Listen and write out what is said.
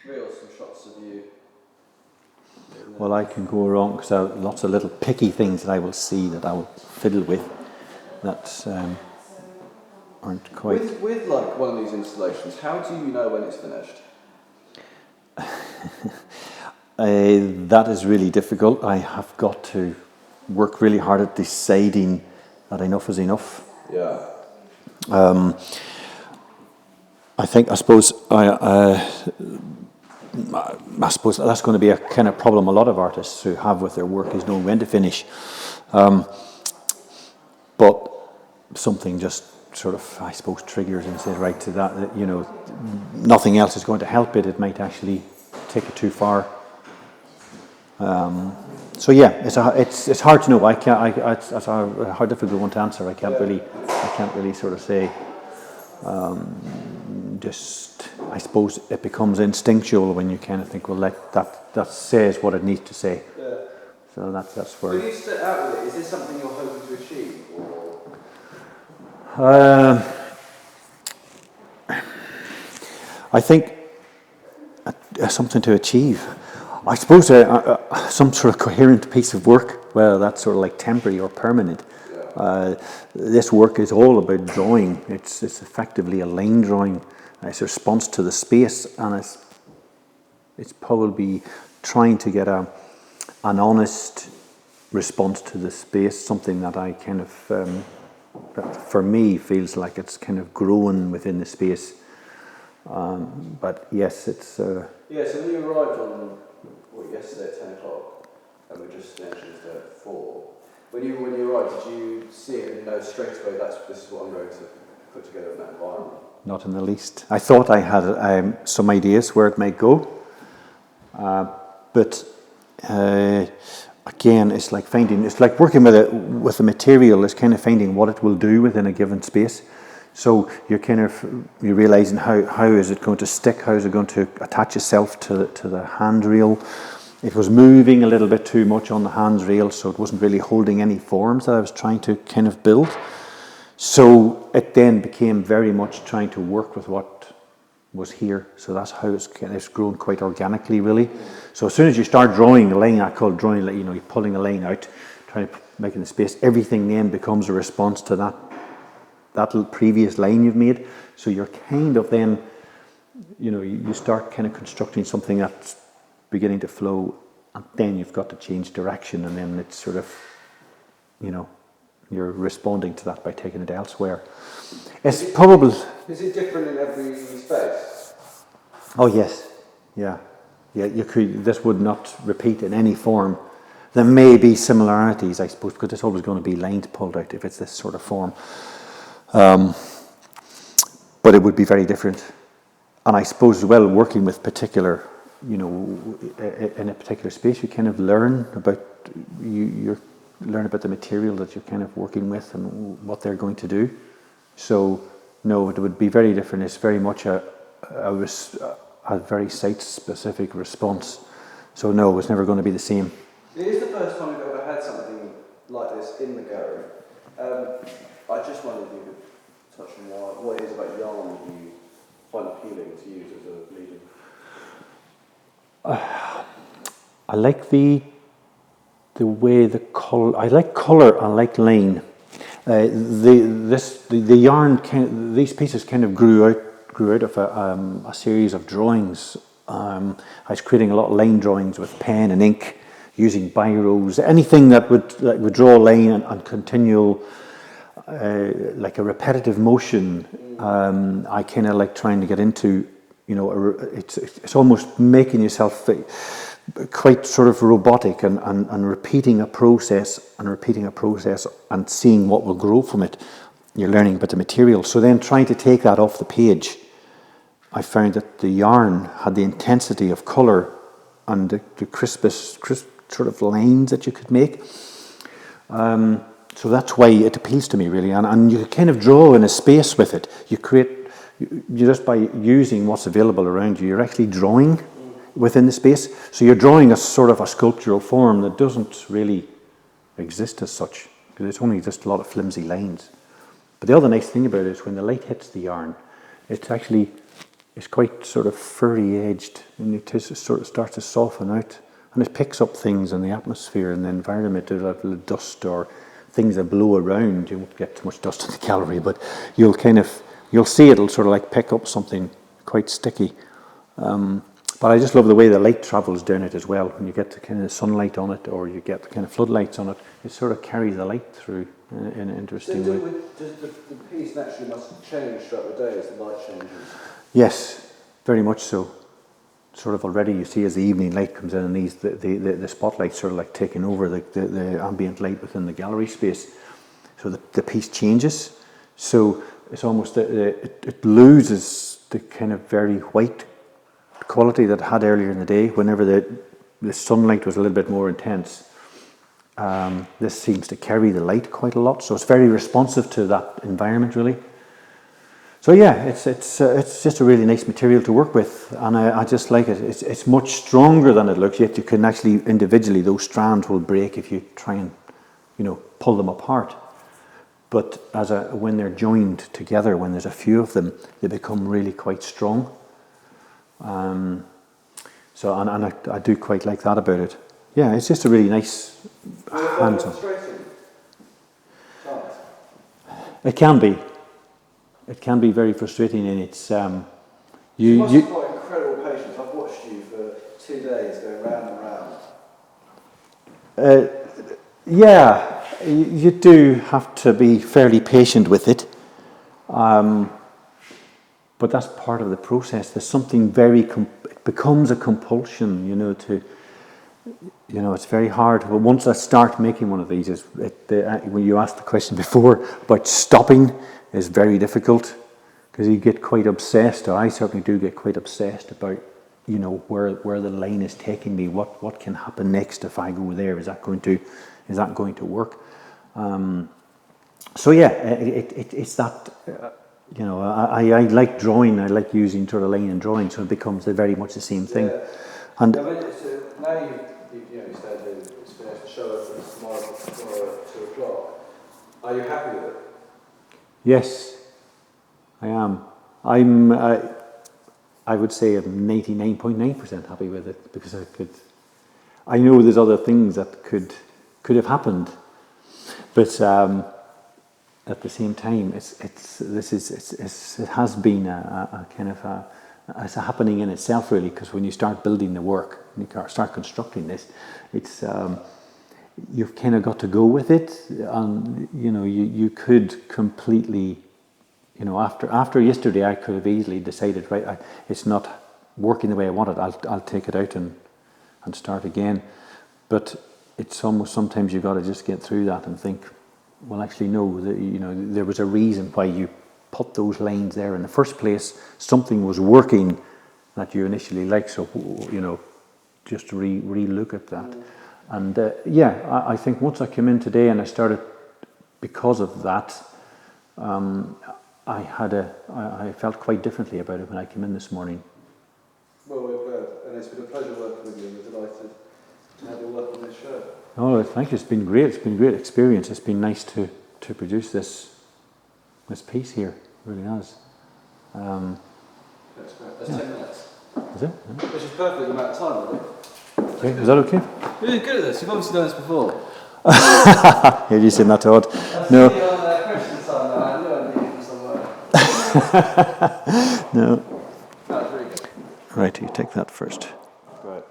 Real some shots of you. Well, I can go wrong because there are lots of little picky things that I will see that I will fiddle with that aren't quite... With like one of these installations, how do you know when it's finished? That is really difficult. I have got to work really hard at deciding that enough is enough. Yeah. I suppose that's going to be a kind of problem a lot of artists who have with their work is knowing when to finish. But something just sort of, I suppose, triggers and says right to that, you know, nothing else is going to help it. It might actually take it too far. So yeah, it's hard to know. It's a hard, difficult one to answer. I can't really sort of say. I suppose it becomes instinctual when you kind of think, well, that says what it needs to say. Yeah. So that's where. When you set out with it, is this something you're hoping to achieve, or? I think something to achieve. I suppose some sort of coherent piece of work, whether that's sort of like temporary or permanent. This work is all about drawing. It's effectively a line drawing. It's a response to the space, and it's probably trying to get an honest response to the space, something that I kind of, that for me feels like it's kind of growing within the space. But yes, it's... Yeah, so when you arrived on, yesterday at 10 o'clock, and we just finished at 4, when you arrived, did you see it and know straight away this is what I'm going to put together in that environment? Not in the least. I thought I had some ideas where it might go, but again, it's like working with the material. It's kind of finding what it will do within a given space. So you're realizing how is it going to stick? How is it going to attach itself to the handrail? It was moving a little bit too much on the handrail, so it wasn't really holding any forms that I was trying to kind of build. So it then became very much trying to work with what was here. So that's how it's grown quite organically, really. So as soon as you start drawing a line, I call it drawing, you know, you're pulling a line out, trying to make the space, everything then becomes a response to that little previous line you've made. So you're kind of then, you know, you start kind of constructing something that's beginning to flow, and then you've got to change direction, and then it's sort of, you know, you're responding to that by taking it elsewhere. It's probably... Is it different in every space? Oh yes, yeah. This would not repeat in any form. There may be similarities, I suppose, because it's always going to be lines pulled out if it's this sort of form. But it would be very different. And I suppose as well, working with particular, you know, in a particular space, you kind of learn about you learn about the material that you're kind of working with and what they're going to do. So no, it would be very different. It's very much a very site-specific response. So no, it's never going to be the same. It is the first time I've ever had something like this in the gallery. I just wondered if you could touch on what it is about yarn that you find appealing to use as a medium. I like the way the colour. I like colour. I like line. The yarn. These pieces kind of grew out of a series of drawings. I was creating a lot of line drawings with pen and ink, using biros, anything that would draw a line and continual, like a repetitive motion. I kind of like trying to get into, you know, it's almost making yourself quite sort of robotic and repeating a process and seeing what will grow from it. You're learning about the material. So then trying to take that off the page, I found that the yarn had the intensity of colour and the crisp sort of lines that you could make. So that's why it appeals to me, really. And you kind of draw in a space with it. You just by using what's available around you, you're actually drawing within the space. So you're drawing a sort of a sculptural form that doesn't really exist as such, because it's only just a lot of flimsy lines. But the other nice thing about it is when the light hits the yarn, it's actually is quite sort of furry edged, and it sort of starts to soften out, and it picks up things in the atmosphere and the environment, like dust or things that blow around. You won't get too much dust in the gallery, but you'll see it'll sort of like pick up something quite sticky. But I just love the way the light travels down it as well. When you get the kind of sunlight on it, or you get the kind of floodlights on it, it sort of carries the light through in an interesting way. Does the piece naturally must change throughout the day as the light changes? Yes, very much so. Sort of already you see as the evening light comes in, and the spotlight sort of like taking over the ambient light within the gallery space. So the piece changes. So it's almost it loses the kind of very white quality that it had earlier in the day. Whenever the sunlight was a little bit more intense, this seems to carry the light quite a lot. So it's very responsive to that environment, really. So yeah, it's just a really nice material to work with, and I just like it. It's much stronger than it looks. Yet you can actually individually, those strands will break if you try and pull them apart. But when they're joined together, when there's a few of them, they become really quite strong. So I do quite like that about it. Yeah, it's just a really nice hands-on. It can be. It can be very frustrating, and it's you must have got incredible patience. I've watched you for 2 days going round and round. Yeah, you do have to be fairly patient with it, but that's part of the process. There's something it becomes a compulsion, it's very hard. But once I start making one of these, when you asked the question before about stopping, is very difficult, because you get quite obsessed, or I certainly do get quite obsessed about, where the line is taking me. What can happen next if I go there? Is that going to work? So yeah, it's that. I like drawing. I like using sort of line and drawing, so it becomes very much the same thing. Yeah. And now you said that it's finished. The show opens tomorrow at 2:00. Are you happy with it? Yes, I am. I would say I'm 99.9% happy with it, because I know there's other things that could have happened, but at the same time, it has been a kind of it's a happening in itself, really, because when you start building the work, when you start constructing this, it's you've kind of got to go with it, and you could completely, after yesterday, I could have easily decided, right, it's not working the way I want it. I'll take it out and start again. But it's almost sometimes you've got to just get through that and think, well, actually, no, there was a reason why you put those lines there in the first place. Something was working that you initially liked, so just re-look at that. And I think once I came in today and I started, because of that, I felt quite differently about it when I came in this morning. Well, we're glad, and it's been a pleasure working with you, and we're delighted to have you work on this show. Oh, thank you. It's been great. It's been a great experience. It's been nice to produce this piece here. It really has. That's great. That's 10 minutes. Is it? Yeah. Which is perfect amount of time, really. Okay, is that okay? You're really good at this. You've obviously done this before. Yeah, you said that, Todd. No. I see you on question time now. I knew I'd need you somewhere. No. That's really good. Right, you take that first. Right.